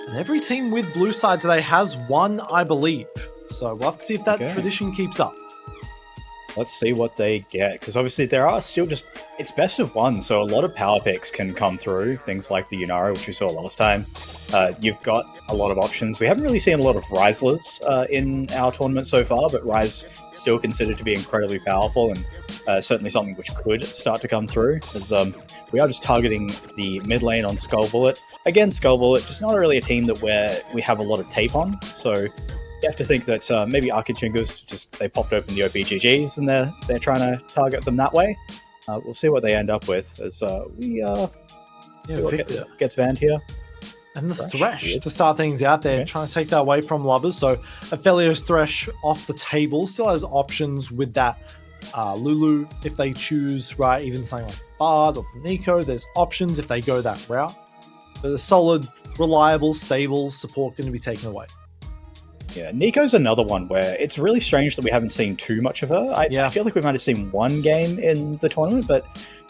And every team with blue side today has one, I believe. So we'll have to see if that tradition keeps up. Let's see what they get, because obviously there are still just, it's best of one, so a lot of power picks can come through, things like the Yunara, which we saw last time. You've got a lot of options. We haven't really seen a lot of Riseless in our tournament so far, but Rise still considered to be incredibly powerful, and certainly something which could start to come through, as we are just targeting the mid lane on SkullBullet. Again, SkullBullet, just not really a team that we have a lot of tape on, so you have to think that maybe ARK and Chingus just they popped open the OBGGs and they're trying to target them that way. We'll see what they end up with as we see what gets banned here. And the Thresh to start things out there, trying to take that away from Lovers. So Aphelios Thresh off the table, still has options with that Lulu if they choose, right? Even something like Bard or Nico, there's options if they go that route. But a solid, reliable, stable support going to be taken away. Yeah, Nico's another one where it's really strange that we haven't seen too much of her. I feel like we might have seen one game in the tournament, but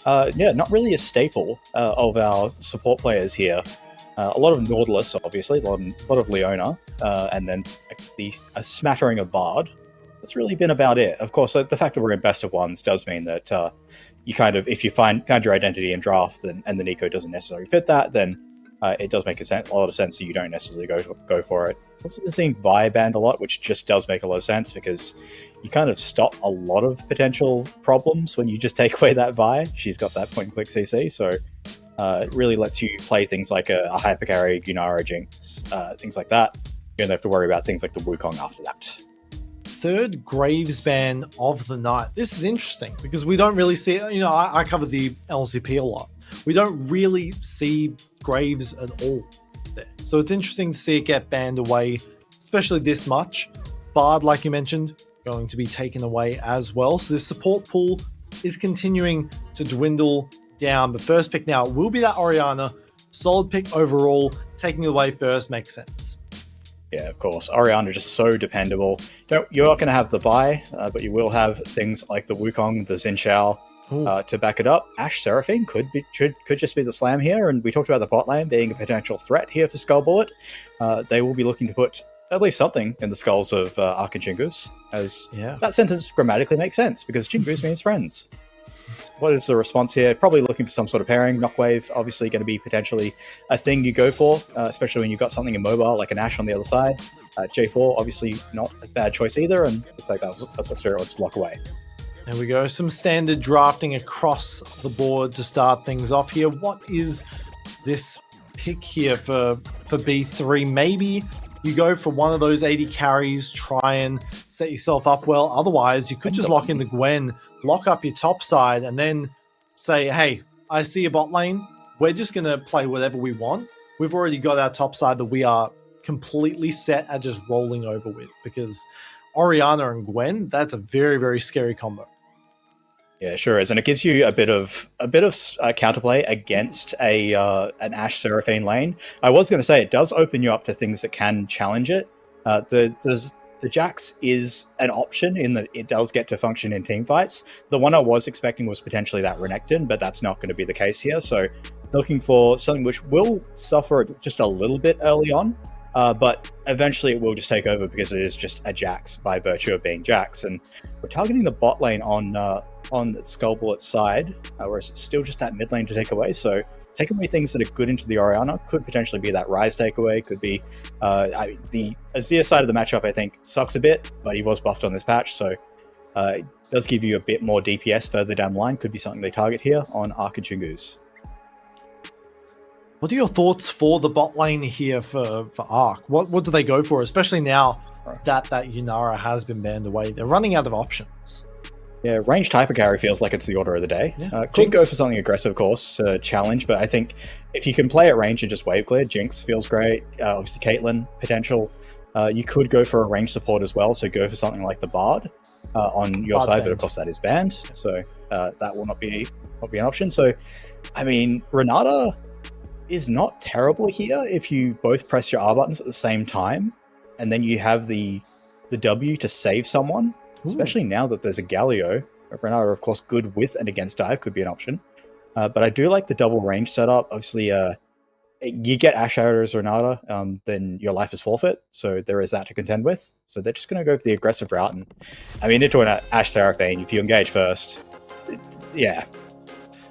not really a staple of our support players here. A lot of Nautilus, obviously, a lot of Leona, and then a smattering of Bard. That's really been about it. Of course, the fact that we're in best of ones does mean that you kind of, if you find your identity in draft, and the Nico doesn't necessarily fit that, then it does make a lot of sense that you don't necessarily go for it. I've also been seeing Vi banned a lot, which just does make a lot of sense because you kind of stop a lot of potential problems when you just take away that Vi. She's got that point-and-click CC, so it really lets you play things like a Hypercarry, Yunara, Jinx, things like that. You don't have to worry about things like the Wukong after that. Third Graves ban of the night. This is interesting because we don't really see, I cover the LCP a lot. We don't really see Graves at all there. So it's interesting to see it get banned away, especially this much. Bard, like you mentioned, going to be taken away as well. So this support pool is continuing to dwindle down. But first pick now will be that Orianna. Solid pick overall. Taking it away first makes sense. Yeah, of course. Orianna just so dependable. You're not going to have the Vi, but you will have things like the Wukong, the Xin Shao, to back it up. Ashe Seraphine could just be the slam here, and we talked about the bot lane being a potential threat here for SkullBullet. They will be looking to put at least something in the skulls of ARK and Chingus, as that sentence grammatically makes sense, because Chingus means friends. What is the response here? Probably looking for some sort of pairing. Knockwave, obviously going to be potentially a thing you go for, especially when you've got something immobile like an Ashe on the other side. J4, obviously not a bad choice either, and looks like that's what Spirit wants to lock away. There we go. Some standard drafting across the board to start things off here. What is this pick here for B3? Maybe you go for one of those 80 carries, try and set yourself up well. Otherwise, you could just lock in the Gwen, lock up your top side, and then say, hey, I see a bot lane. We're just going to play whatever we want. We've already got our top side that we are completely set at just rolling over with, because Orianna and Gwen, that's a very, very scary combo. Yeah, sure is, and it gives you a bit of counterplay against an Ashe Seraphine lane. I was going to say it does open you up to things that can challenge it. The Jax is an option in that it does get to function in team fights. The one I was expecting was potentially that Renekton, but that's not going to be the case here. So looking for something which will suffer just a little bit early on, but eventually it will just take over because it is just a Jax by virtue of being Jax. And we're targeting the bot lane on SkullBullet's side, whereas it's still just that mid lane to take away. So taking away things that are good into the Orianna could potentially be that Rise takeaway, could be the Azir side of the matchup, I think, sucks a bit, but he was buffed on this patch, so it does give you a bit more DPS further down the line. Could be something they target here on ARK and Chingus. What are your thoughts for the bot lane here for ARK? What do they go for, especially now that Yunara has been banned away? They're running out of options. Yeah, ranged hypercarry feels like it's the order of the day. Yeah, could go for something aggressive, of course, to challenge, but I think if you can play at range and just wave clear, Jinx feels great. Obviously, Caitlyn, potential. You could go for a range support as well, so go for something like the Bard on your side, but of course that is banned, so that will not be an option. So, I mean, Renata is not terrible here if you both press your R buttons at the same time, and then you have the W to save someone. Especially now that there's a Galio. Renata, of course, good with and against dive could be an option. But I do like the double range setup. Obviously, you get Ash Arrows or Renata, then your life is forfeit. So there is that to contend with. So they're just going to go for the aggressive route. And I mean, into an Ash Seraphine, if you engage first, yeah,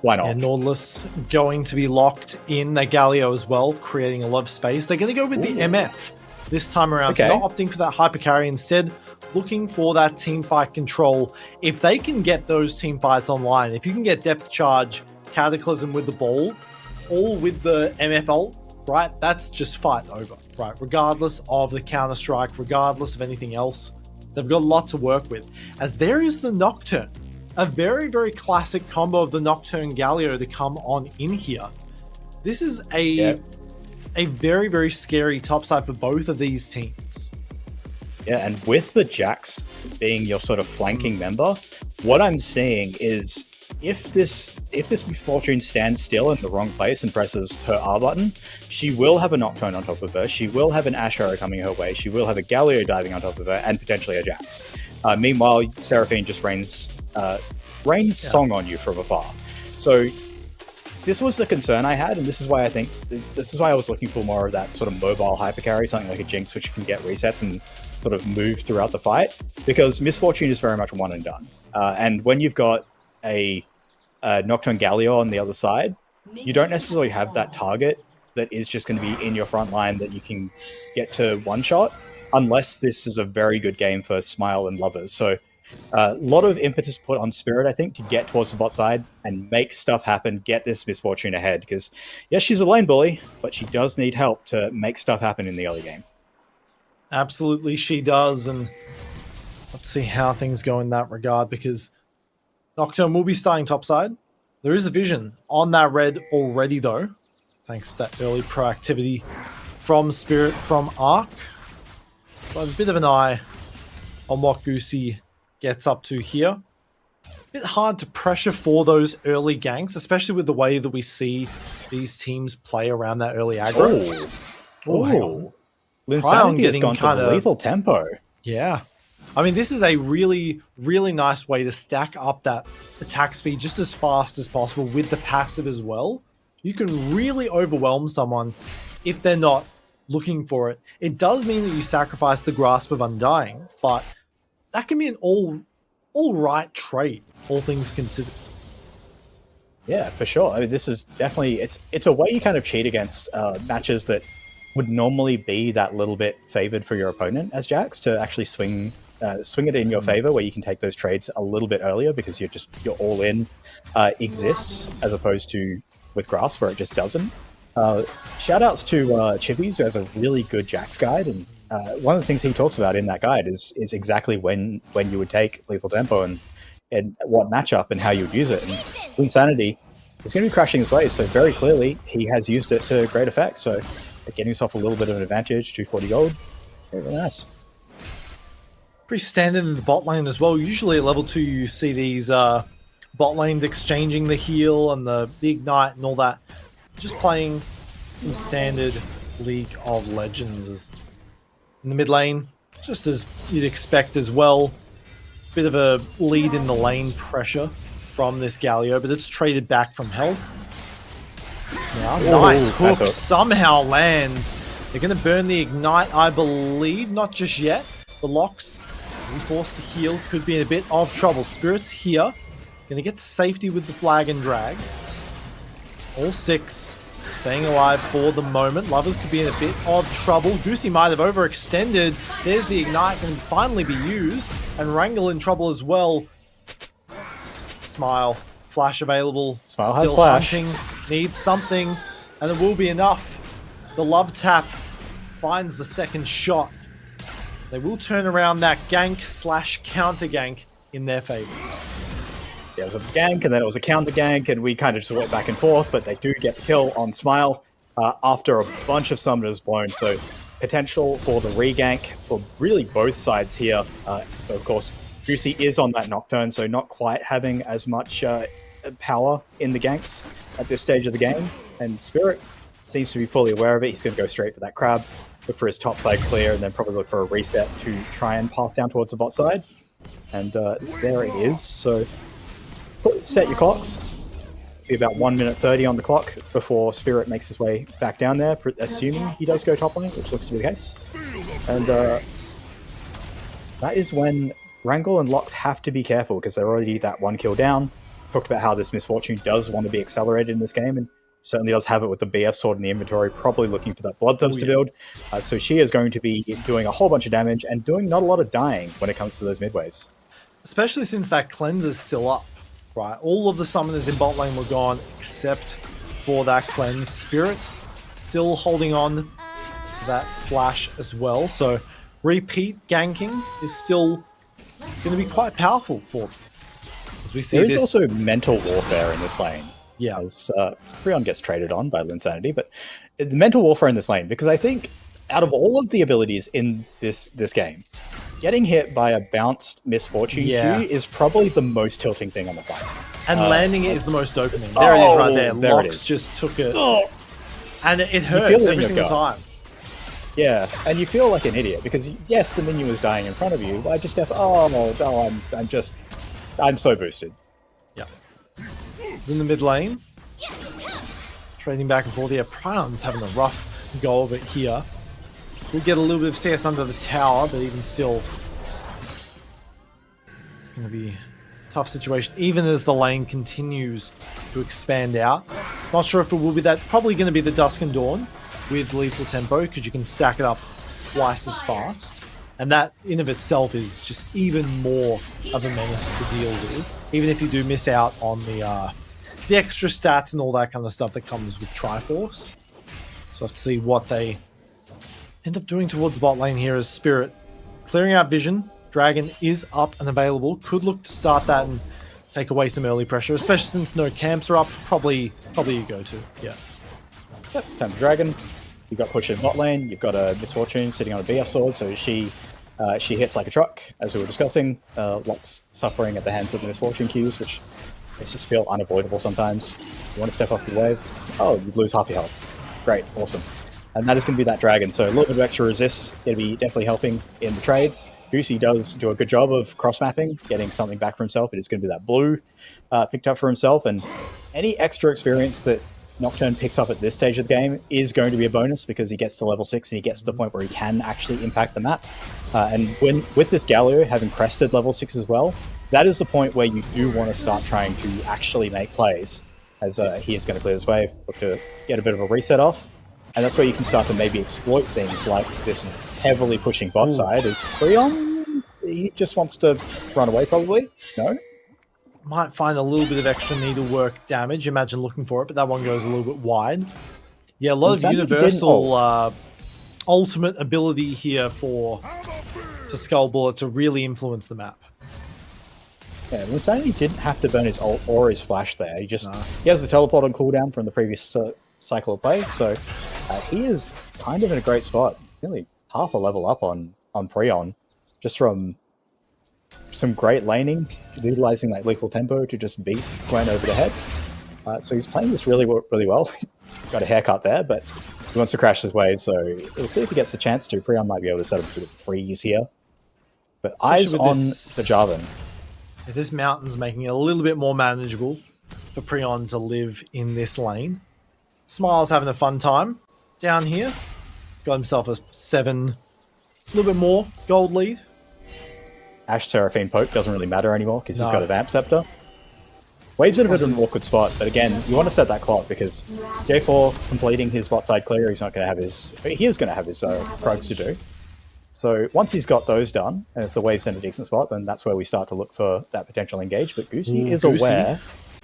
why not? And Nautilus going to be locked in the Galio as well, creating a lot of space. They're going to go with the MF this time around. Okay. So not opting for that hyper carry, instead looking for that team fight control. If they can get those team fights online, if you can get depth charge, Cataclysm with the ball, all with the MF ult, right? That's just fight over, right? Regardless of the counter strike, regardless of anything else, they've got a lot to work with. As there is the Nocturne, a very, very classic combo of the Nocturne Galio to come on in here. This is a very, very scary topside for both of these teams. Yeah, and with the Jax being your sort of flanking member, what I'm seeing is if this Misfortune stands still in the wrong place and presses her R button, she will have a Nocturne on top of her, she will have an Ash Arrow coming her way, she will have a Galio diving on top of her, and potentially a Jax. Meanwhile, Seraphine just rains song on you from afar. So this was the concern I had, and this is why I was looking for more of that sort of mobile hyper carry, something like a Jinx which can get resets and sort of move throughout the fight, because Misfortune is very much one and done. And when you've got a Nocturne Galio on the other side, you don't necessarily have that target that is just going to be in your front line that you can get to one shot, unless this is a very good game for Smile and Lovers. So a lot of impetus put on Spirit, I think, to get towards the bot side and make stuff happen, get this Misfortune ahead, because yes, she's a lane bully, but she does need help to make stuff happen in the early game. Absolutely, she does, and let's see how things go in that regard, because Nocturne will be starting topside. There is a vision on that red already, though, thanks to that early proactivity from Spirit, from ARK. So I have a bit of an eye on what Goosey gets up to here. A bit hard to pressure for those early ganks, especially with the way that we see these teams play around that early aggro. Oh, Linsanity has gone to the lethal tempo. Yeah. I mean, this is a really, really nice way to stack up that attack speed just as fast as possible with the passive as well. You can really overwhelm someone if they're not looking for it. It does mean that you sacrifice the Grasp of Undying, but that can be an all right trade, all things considered. Yeah, for sure. I mean, this is definitely, it's a way you kind of cheat against matches that would normally be that little bit favored for your opponent as Jax, to actually swing it in your favor, where you can take those trades a little bit earlier because you're all in exists, as opposed to with Grasp where it just doesn't. Shout outs to Chippy's, who has a really good Jax guide, and one of the things he talks about in that guide is exactly when you would take lethal tempo and what matchup and how you would use it. And Insanity is going to be crashing his way, so very clearly he has used it to great effect. So getting himself a little bit of an advantage, 240 gold, very, very nice. Pretty standard in the bot lane as well. Usually at level 2 you see these bot lanes exchanging the heal and the ignite and all that. Just playing some standard League of Legends as in the mid lane, just as you'd expect as well. Bit of a lead in the lane pressure from this Galio, but it's traded back from health. Now, nice hook somehow lands. They're going to burn the ignite, I believe. Not just yet. The Locks, being forced to heal, could be in a bit of trouble. Spirit's here. Going to get to safety with the flag and drag. All 6 staying alive for the moment. Lovers could be in a bit of trouble. Goosey might have overextended. There's the ignite, can finally be used. And Wrangle in trouble as well. Smile. Flash available. Smile has flash. Hunting. Needs something. And it will be enough. The love tap finds the second shot. They will turn around that gank / counter gank in their favor. Yeah, it was a gank, and then it was a counter gank, and we kind of just went back and forth, but they do get the kill on Smile after a bunch of summoners blown, so potential for the regank for really both sides here. Of course, Goosey is on that Nocturne, so not quite having as much power in the ganks at this stage of the game, and Spirit seems to be fully aware of it. He's going to go straight for that crab, look for his top side clear, and then probably look for a reset to try and path down towards the bot side. And there it is. So set your clocks. be about 1 minute 30 on the clock before Spirit makes his way back down there, assuming he does go top lane, which looks to be the case. And that is when Wrangle and Lox have to be careful, because they're already that 1 kill down. Talked about how this Misfortune does want to be accelerated in this game, and certainly does have it with the BF sword in the inventory, probably looking for that Bloodthirst to build. So she is going to be doing a whole bunch of damage and doing not a lot of dying when it comes to those mid waves. Especially since that cleanser's still up, right? All of the summoners in bot lane were gone except for that cleanse. Spirit still holding on to that flash as well. So repeat ganking is still going to be quite powerful for them. As we see there is also mental warfare in this lane. Yeah. As Freon gets traded on by Linsanity, but the mental warfare in this lane, because I think out of all of the abilities in this game, getting hit by a bounced Misfortune Q is probably the most tilting thing on the planet. And landing it is the most dopamine. There it is right there. Lox just took it. And it hurts every single time. Yeah, and you feel like an idiot, because yes, the minion was dying in front of you, but I just have, I'm so boosted. Yeah. He's in the mid lane. Trading back and forth here. Prion's having a rough go of it here. We'll get a little bit of CS under the tower, but even still, it's going to be a tough situation, even as the lane continues to expand out. Not sure if it will be that. Probably going to be the Dusk and Dawn with lethal tempo, because you can stack it up twice as fast. And that in of itself is just even more of a menace to deal with, even if you do miss out on the extra stats and all that kind of stuff that comes with Triforce. So I have to see what they end up doing towards the bot lane here as Spirit clearing out vision. Dragon is up and available. Could look to start that and take away some early pressure, especially since no camps are up. Probably you go to. Yeah. Yep, time for Dragon. You've got push in bot lane. You've got a Misfortune sitting on a BF sword, so she hits like a truck, as we were discussing. Lox suffering at the hands of the Misfortune Qs, which they just feel unavoidable sometimes. You want to step off the wave, you lose half your health. Great, awesome. And that is going to be that Dragon, so a little bit of extra resist, going to be definitely helping in the trades. Goosey does do a good job of cross-mapping, getting something back for himself. It is going to be that blue picked up for himself, and any extra experience that Nocturne picks up at this stage of the game is going to be a bonus, because he gets to level 6 and he gets to the point where he can actually impact the map. And with this Galio having crested level 6 as well, that is the point where you do want to start trying to actually make plays, as he is going to clear this wave, look to get a bit of a reset off. And that's where you can start to maybe exploit things like this heavily pushing bot side. Is Freon, he just wants to run away probably? No? Might find a little bit of extra needlework damage. Imagine looking for it, but that one goes a little bit wide. Yeah, a lot of universal ultimate ability here for SkullBullet to really influence the map. Yeah, Linsanity didn't have to burn his ult or his flash there. He has the teleport on cooldown from the previous cycle of play, so he is kind of in a great spot. Nearly half a level up on Preon, just from some great laning, utilizing that lethal tempo to just beat Gwen over the head. So he's playing this really well. Got a haircut there, but he wants to crash his wave, so we'll see if he gets the chance to. Preon might be able to set up a bit of freeze here. But especially eyes on the Jarvan. This mountain's making it a little bit more manageable for Preon to live in this lane. Smile's having a fun time down here. Got himself a 7, a little bit more gold lead. Ashe Seraphine Poke doesn't really matter anymore because he's got a Vamp Scepter. Wave's in a bit of an awkward spot, but again, you want to set that clock because J4 completing his bot side clear, he is going to have his progs to do. So once he's got those done, and if the wave's in a decent spot, then that's where we start to look for that potential engage. But Goosey is aware.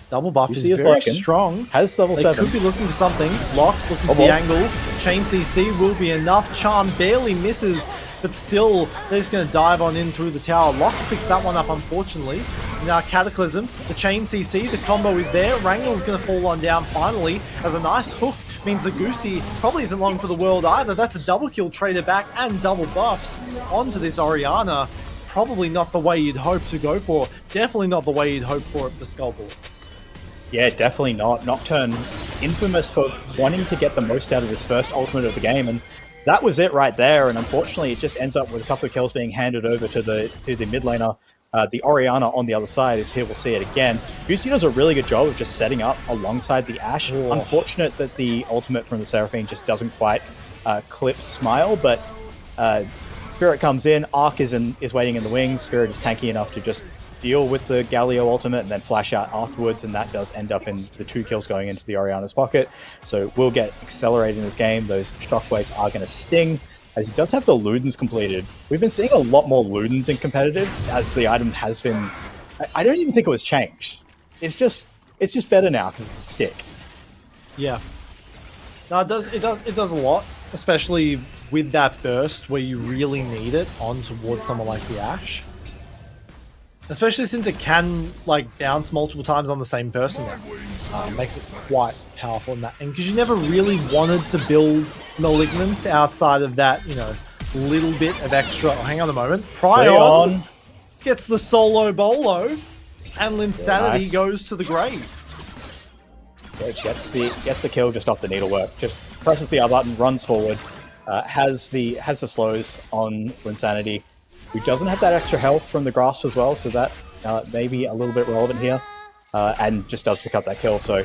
Double buff is very strong. Has level 7. Could be looking for something. Lox looking for the angle. Chain CC will be enough. Charm barely misses, but still, they're just going to dive on in through the tower. Lox picks that one up, unfortunately. Now Cataclysm, the Chain CC, the combo is there. Wrangle's going to fall one down finally, as a nice hook means that Goosey probably isn't long for the world either. That's a double kill traded back and double buffs onto this Orianna. Probably not the way you'd hope to go for. Definitely not the way you'd hope for it for SkullBullets. Yeah, definitely not. Nocturne, infamous for wanting to get the most out of his first ultimate of the game, and that was it right there. And unfortunately, it just ends up with a couple of kills being handed over to the mid laner. The Orianna on the other side is here. We'll see it again. Goosey does a really good job of just setting up alongside the Ashe. Oh. Unfortunate that the ultimate from the Seraphine just doesn't quite clip Smile, but Spirit comes in. ARK is waiting in the wings. Spirit is tanky enough to just deal with the Galio ultimate and then flash out afterwards, and that does end up in the 2 kills going into the Orianna's pocket. So we'll get accelerated in this game. Those shockwaves are going to sting, as he does have the Ludens completed. We've been seeing a lot more Ludens in competitive, as the item has been... I don't even think it was changed. It's just better now because it's a stick. Yeah. No, it does a lot, especially with that burst where you really need it on towards someone like the Ashe. Especially since it can like bounce multiple times on the same person now. Makes it quite powerful in that. And because you never really wanted to build Malignance outside of that, you know, little bit of extra... Oh, hang on a moment. Prion gets the solo bolo, and Linsanity goes to the grave. Yeah, gets the kill just off the needlework. Just presses the R button, runs forward, has the slows on Linsanity, who doesn't have that extra health from the grasp as well, so that may be a little bit relevant here, and just does pick up that kill. So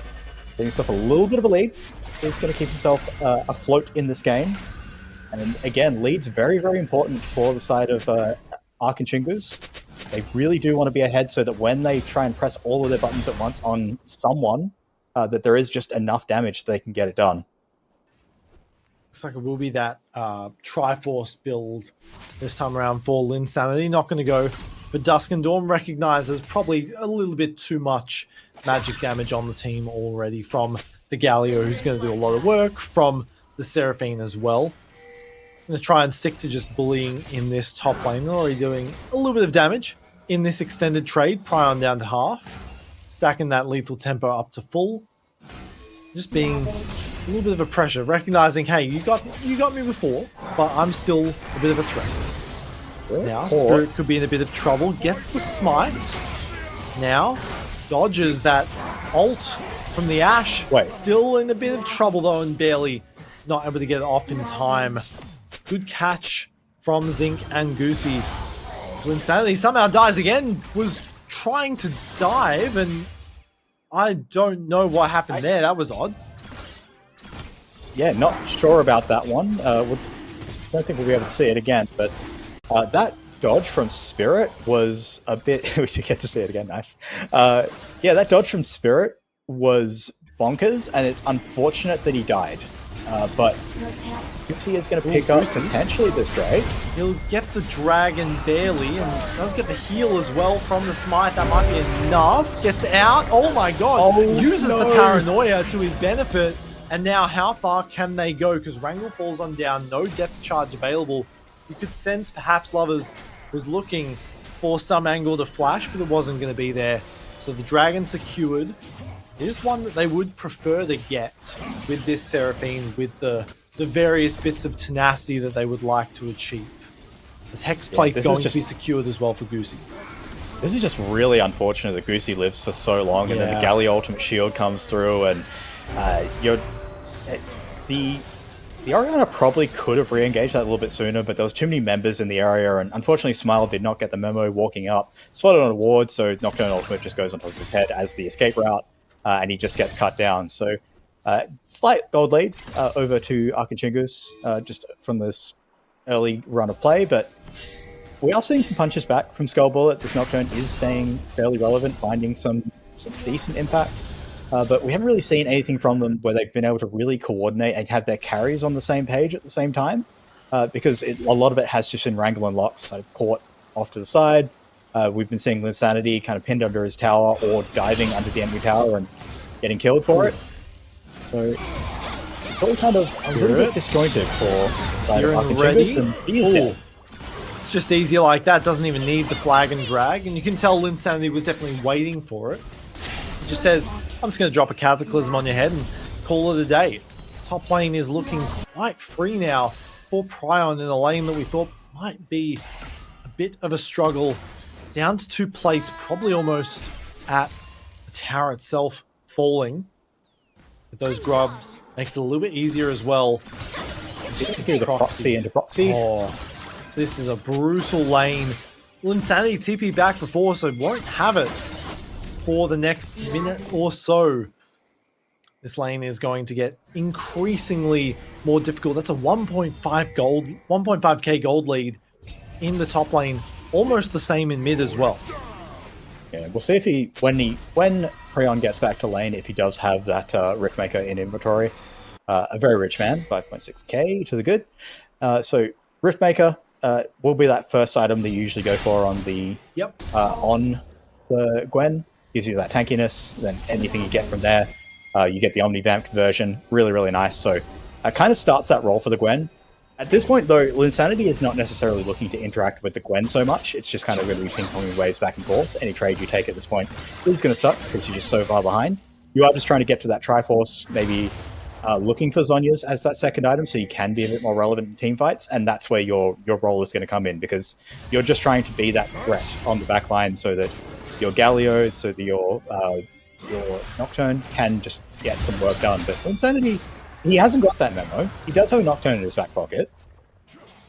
getting himself a little bit of a lead. He's going to keep himself afloat in this game. And again, lead's very, very important for the side of ARK and Chingus. They really do want to be ahead so that when they try and press all of their buttons at once on someone, that there is just enough damage they can get it done. Looks like it will be that Triforce build this time around for Linsanity. Not going to go for Dusk and Dawn. Recognizes probably a little bit too much magic damage on the team already from the Galio, who's going to do a lot of work, from the Seraphine as well. Going to try and stick to just bullying in this top lane. They're already doing a little bit of damage in this extended trade. Prion down to half. Stacking that lethal tempo up to full. Just being a little bit of a pressure. Recognizing, hey, you got me before, but I'm still a bit of a threat. Now, Spirit could be in a bit of trouble. Gets the smite. Now, dodges that ult from the Ashe. Still in a bit of trouble though, and barely not able to get it off in time. Good catch from Zinc and Goosey. Linsanity somehow dies again. Was trying to dive, and I don't know what happened there. That was odd. Yeah, not sure about that one. Don't think we'll be able to see it again, but that dodge from Spirit was a bit... we should get to see it again, nice. Yeah, that dodge from Spirit was bonkers, and it's unfortunate that he died. But Goosey is going to pick up potentially this Drake. He'll get the dragon barely, and does get the heal as well from the smite. That might be enough. Gets out. Oh my god. Uses the paranoia to his benefit. And now how far can they go? Because Wrangle falls on down. No depth charge available. You could sense perhaps Lovers was looking for some angle to flash, but it wasn't going to be there. So the dragon secured. It is one that they would prefer to get with this Seraphine, with the various bits of tenacity that they would like to achieve. This Hexplate going to be secured as well for Goosey. This is just really unfortunate that Goosey lives for so long, and then the Galio ultimate shield comes through, and the Orianna probably could have re-engaged that a little bit sooner, but there was too many members in the area, and unfortunately Smile did not get the memo walking up. Spotted on a ward, so Nocturne ultimate just goes on top of his head as the escape route. And he just gets cut down. So slight gold lead over to ARK and Chingus just from this early run of play, but we are seeing some punches back from SkullBullet. This Nocturne is staying fairly relevant, finding some decent impact, but we haven't really seen anything from them where they've been able to really coordinate and have their carries on the same page at the same time, because a lot of it has just been wrangle and locks, so caught off to the side. We've been seeing Linsanity kind of pinned under his tower or diving under the enemy tower and getting killed for it. So it's all kind of a little bit disjointed for side of ARK and Chingus, and he is dead. It's just easier like that. Doesn't even need the flag and drag, and you can tell Linsanity was definitely waiting for it. It just says, I'm just going to drop a Cataclysm on your head and call it a day. Top lane is looking quite free now for Prion in a lane that we thought might be a bit of a struggle. Down to 2 plates, probably almost at the tower itself falling. With those grubs, makes it a little bit easier as well. Just to do the proxy into proxy. Oh, this is a brutal lane Linsanity TP back before, so won't have it for the next minute or so. This lane is going to get increasingly more difficult. That's a 1.5k gold lead in the top lane, almost the same in mid as well. Yeah, we'll see if when Prion gets back to lane, if he does have that Riftmaker in inventory. A very rich man, 5.6k to the good. So Riftmaker will be that first item that you usually go for on the on the Gwen. Gives you that tankiness. Then anything you get from there, you get the Omni-Vamp conversion. Really, really nice. So it kind of starts that role for the Gwen. At this point, though, Linsanity is not necessarily looking to interact with the Gwen so much. It's just kind of going to be ping-ponging waves back and forth. Any trade you take at this point is going to suck because you're just so far behind. You are just trying to get to that Triforce, maybe looking for Zhonya's as that second item so you can be a bit more relevant in team fights, and that's where your role is going to come in, because you're just trying to be that threat on the back line so that your Galio, so that your Nocturne can just get some work done. But Linsanity, he hasn't got that memo. He does have a Nocturne in his back pocket,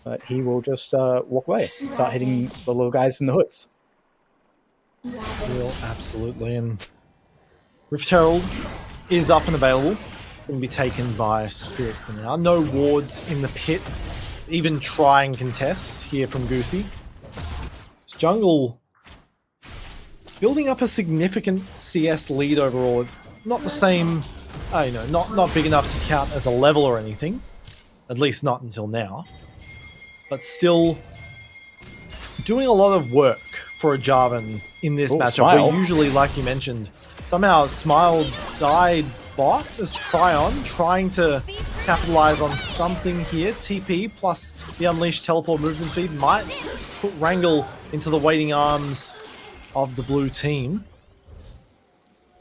but he will just walk away, start hitting the little guys in the hoods. Will absolutely, and Rift Herald is up and available. Going to be taken by Spirit for now. No wards in the pit. Even try and contest here from Goosey. Jungle building up a significant CS lead overall. Not the same, not big enough to count as a level or anything. At least not until now. But still doing a lot of work for a Jarvan in this matchup. Smile. Where usually, like you mentioned, somehow Smile died bot as Prion trying to capitalize on something here. TP plus the unleashed teleport movement speed might put Wrangle into the waiting arms of the blue team.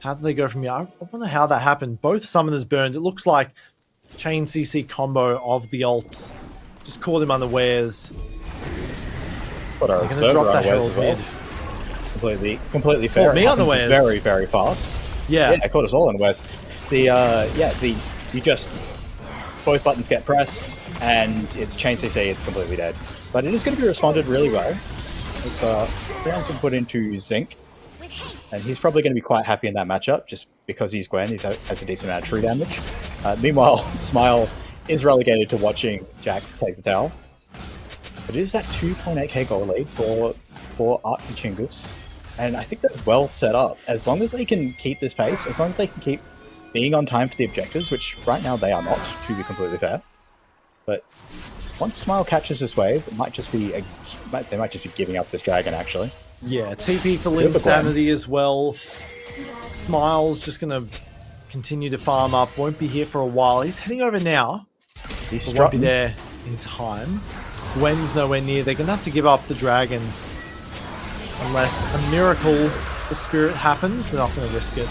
How do they go from here? I wonder how that happened. Both summoners burned. It looks like chain CC combo of the ults just caught him unawares. But our observer unawares as well. Completely fair. Caught me unawares. Very, very fast. Yeah, caught us all unawares. You just both buttons get pressed and it's chain CC. It's completely dead. But it is going to be responded really well. It's Brown's been put into Zinc, and he's probably going to be quite happy in that matchup just because he's Gwen. He has a decent amount of true damage. Meanwhile, Smile is relegated to watching Jax take the tower. But it is that 2.8k goal lead for ARK and Chingus. And I think they're well set up. As long as they can keep this pace, as long as they can keep being on time for the objectives, which right now they are not, to be completely fair. But once Smile catches this wave, it might just be they might just be giving up this dragon, actually. Yeah, TP for Linsanity as well. Smile's just going to continue to farm up. Won't be here for a while. He's heading over now. He's won't be there in time. Gwen's nowhere near. They're going to have to give up the dragon. Unless a miracle, the spirit happens, they're not going to risk it.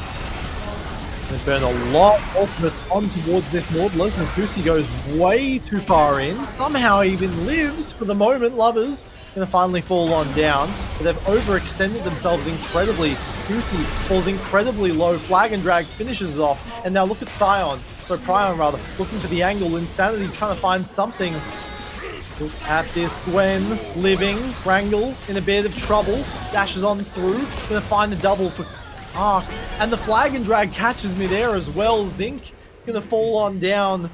They burn a lot of ultimates on towards this Nautilus as Goosey goes way too far in. Somehow even lives for the moment. Lovers going to finally fall on down. But they've overextended themselves incredibly. Goosey falls incredibly low. Flag and Drag finishes it off. And now look at Prion rather, looking for the angle. Linsanity trying to find something. Look at this, Gwen living. Wrangle in a bit of trouble. Dashes on through. Gonna find the double for ARK. And the flag and drag catches midair as well. Zinc gonna fall on down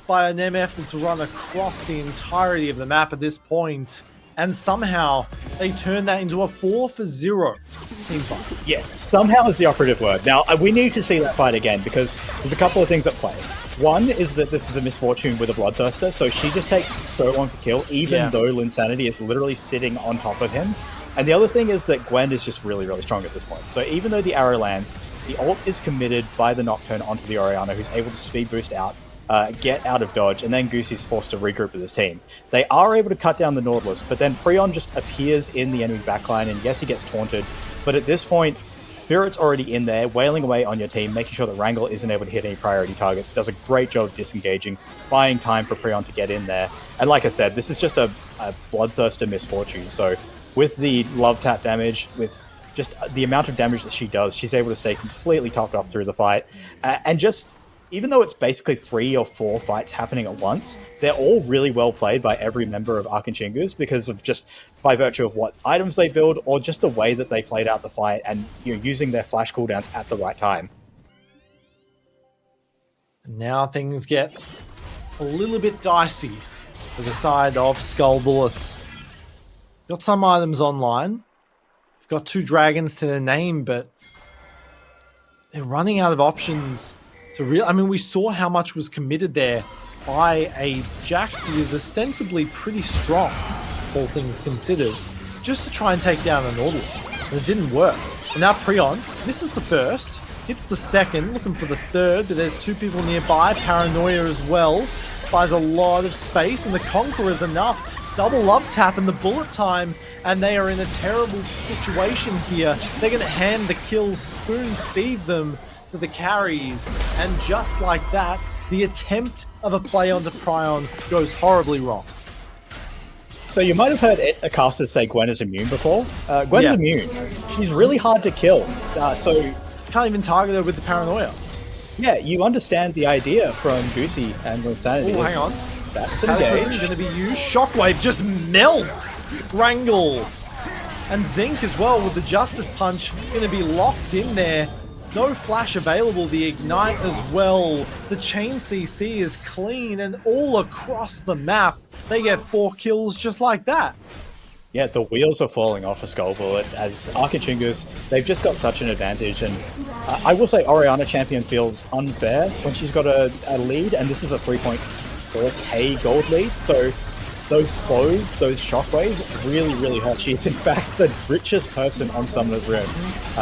by an MF that's run across the entirety of the map at this point. And somehow they turn that into a 4-0 team fight. Yeah, somehow is the operative word. Now, we need to see that fight again because there's a couple of things at play. One is that this is a misfortune with a Bloodthirster, so she just takes so long to kill, even though Linsanity is literally sitting on top of him. And the other thing is that Gwen is just really, really strong at this point. So even though the arrow lands, the ult is committed by the Nocturne onto the Orianna, who's able to speed boost out, get out of dodge, and then Goosey's forced to regroup with his team. They are able to cut down the Nautilus, but then Prion just appears in the enemy backline, and yes, he gets taunted, but at this point, Spirit's already in there, wailing away on your team, making sure that Wrangle isn't able to hit any priority targets, does a great job of disengaging, buying time for Prion to get in there. And like I said, this is just a Bloodthirster misfortune, so with the love tap damage, with just the amount of damage that she does, she's able to stay completely topped off through the fight, and just even though it's basically 3 or 4 fights happening at once, they're all really well played by every member of ARK and Chingus because of just by virtue of what items they build or just the way that they played out the fight and using their flash cooldowns at the right time. Now things get a little bit dicey for the side of SkullBullets. Got some items online. Got 2 dragons to their name, but they're running out of options to I mean, we saw how much was committed there by a Jax that is ostensibly pretty strong, all things considered, just to try and take down a Nautilus. And it didn't work. And now Prion, this is the first, hits the second, looking for the third, but there's 2 people nearby. Paranoia as well, buys a lot of space, and the Conqueror's enough. Double up tap and the bullet time, and they are in a terrible situation here. They're going to hand the kills, spoon feed them to the carries, and just like that, the attempt of a play onto Prion goes horribly wrong. So you might have heard casters say Gwen is immune before. Gwen's immune. She's really hard to kill, so can't even target her with the Paranoia. Yeah, you understand the idea from Goosey and Insanity. Oh, hang on. That's Cataclysm engaged. going to be used. Shockwave just melts Wrangle. And Zinc as well with the Justice Punch going to be locked in there. No flash available. The Ignite as well. The Chain CC is clean, and all across the map, they get 4 kills just like that. Yeah, the wheels are falling off of SkullBullet as ARK and Chingus. They've just got such an advantage, and I will say Orianna Champion feels unfair when she's got a lead, and this is a 3.4k gold lead, so those slows, those shockwaves, really, really hurt. She is in fact the richest person on Summoner's Rim.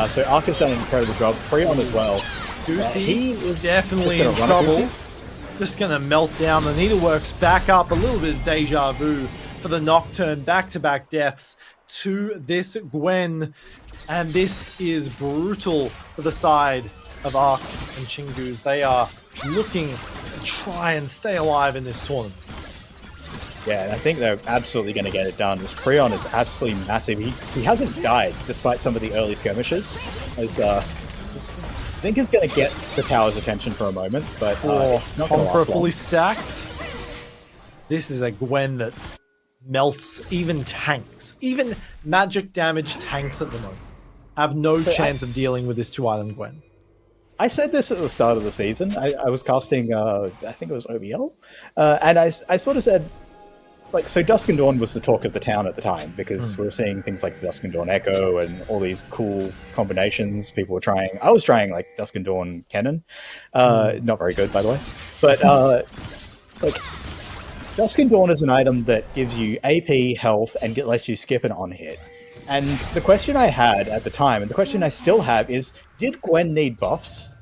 So ARK has done an incredible job. Prion as well. Goosey He is definitely in trouble. Just going to melt down. The Needleworks back up. A little bit of deja vu for the Nocturne. Back-to-back deaths to this Gwen. And this is brutal for the side of ARK and Chingus. They are looking to try and stay alive in this tournament. Yeah, and I think they're absolutely going to get it done. This Prion is absolutely massive. He hasn't died despite some of the early skirmishes. As Zinc is going to get the tower's attention for a moment, but it's not going to last long. Fully stacked. This is a Gwen that melts even tanks. Even magic damage tanks at the moment have no chance of dealing with this 2-item Gwen. I said this at the start of the season. I was casting, I think it was OBL, and I sort of said, like, so Dusk and Dawn was the talk of the town at the time because we were seeing things like Dusk and Dawn Echo and all these cool combinations people were trying. I was trying like Dusk and Dawn Cannon, not very good by the way, but like Dusk and Dawn is an item that gives you AP, health, and lets you skip an on hit. And the question I had at the time, and the question I still have, is: did Gwen need buffs?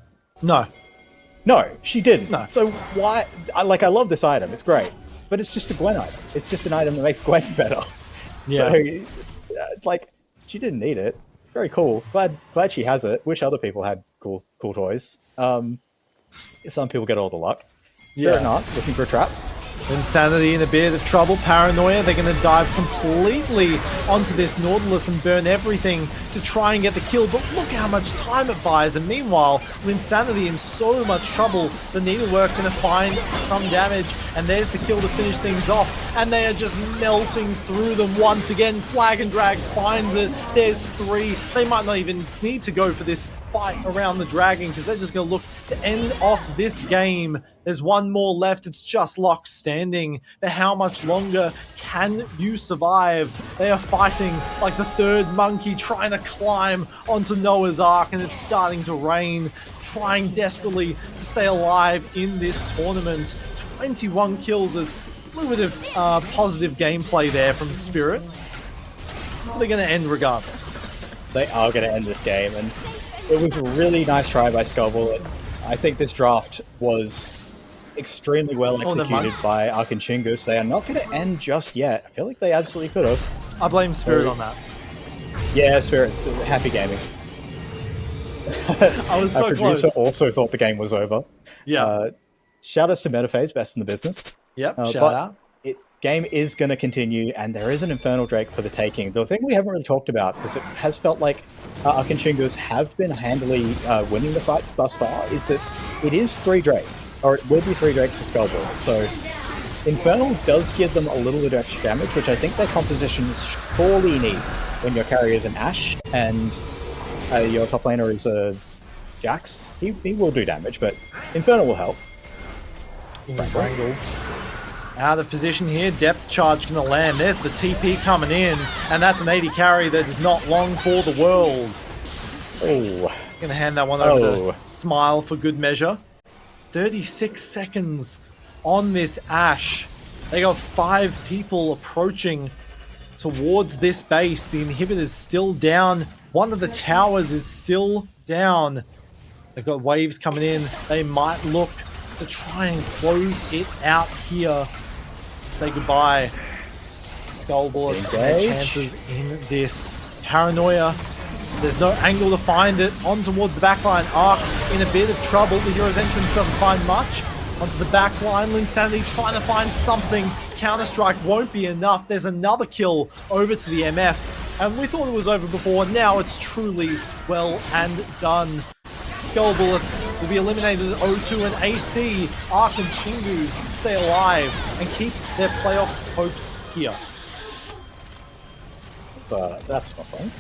No. No, she didn't. No. So why? I love this item. It's great. But it's just a Gwen item. It's just an item that makes Gwen better. Yeah. So, she didn't need it. Very cool. Glad she has it. Wish other people had cool toys. Some people get all the luck. Spirit Knot, looking for a trap. Insanity in a bit of trouble. Paranoia, they're going to dive completely onto this Nautilus and burn everything to try and get the kill. But look how much time it buys. And meanwhile, Insanity in so much trouble. The Needlework going to find some damage. And there's the kill to finish things off. And they are just melting through them once again. Flag and Drag finds it. There's 3. They might not even need to go for this fight around the dragon because they're just going to look to end off this game. There's 1 more left. It's just Lock standing. But how much longer can you survive? They are fighting like the 3rd monkey trying to climb onto Noah's Ark, and it's starting to rain, trying desperately to stay alive in this tournament. 21 kills. There's a little bit of positive gameplay there from Spirit. But they're going to end regardless. They are going to end this game, and it was a really nice try by SkullBullet. I think this draft was extremely well executed by ARK and Chingus. They are not going to end just yet. I feel like they absolutely could have. I blame Spirit on that. Yeah, Spirit. Happy gaming. I was so Our producer close. also thought the game was over. Yeah. Shout outs to Metaphase, best in the business. Yep, shout out. Game is going to continue, and there is an Infernal Drake for the taking. The thing we haven't really talked about, because it has felt like ARK and Chingus have been handily winning the fights thus far is that it is 3 Drakes, or it will be 3 Drakes for SkullBullet. So Infernal does give them a little bit of extra damage, which I think their composition surely needs when your carrier is an Ashe and your top laner is a Jax. He will do damage, but Infernal will help. Wrangle. Out of position here, depth charge gonna land. There's the TP coming in, and that's an 80 carry that is not long for the world. Oh. Gonna hand that one over to Smile for good measure. 36 seconds on this Ashe. They got 5 people approaching towards this base. The inhibitor's still down. One of the towers is still down. They've got waves coming in. They might look to try and close it out here. Say goodbye. SkullBullet and chances in this. Paranoia. There's no angle to find it. On towards the backline. ARK in a bit of trouble. The hero's entrance doesn't find much. Onto the backline. Linsanity trying to find something. Counter-strike won't be enough. There's another kill over to the MF. And we thought it was over before. Now it's truly well and done. SkullBullets will be eliminated at O2 and AC. ARK and Chingus stay alive and keep their playoff hopes here. That's my point.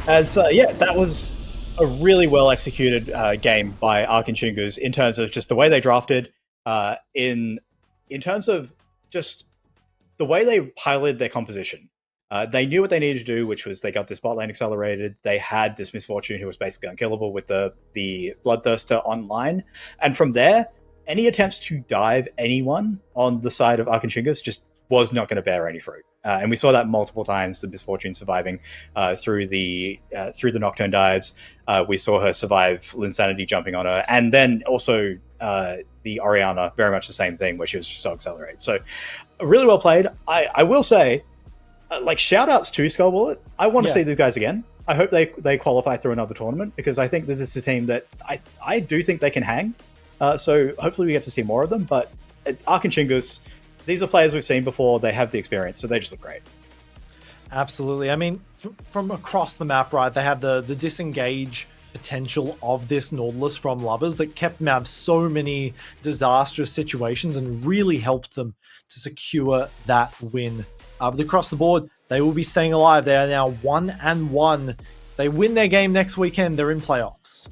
That was a really well executed game by ARK and Chingus in terms of just the way they drafted, in terms of just the way they piloted their composition. They knew what they needed to do, which was they got this bot lane accelerated. They had this Misfortune who was basically unkillable with the Bloodthirster online. And from there, any attempts to dive anyone on the side of ARK and Chingus just was not going to bear any fruit. And we saw that multiple times, the Misfortune surviving through the Nocturne dives. We saw her survive Linsanity jumping on her. And then also the Orianna, very much the same thing, where she was just so accelerated. So really well played. I will say, shout outs to SkullBullet. I want to see these guys again. I hope they qualify through another tournament, because I think this is a team that I do think they can hang. So hopefully we get to see more of them. But ARK and Chingus, these are players we've seen before. They have the experience, so they just look great. Absolutely. I mean, from across the map, right, they have the disengage potential of this Nautilus from Lovers that kept them out of so many disastrous situations and really helped them to secure that win. But across the board, they will be staying alive. They are now 1-1. They win their game next weekend, they're in playoffs.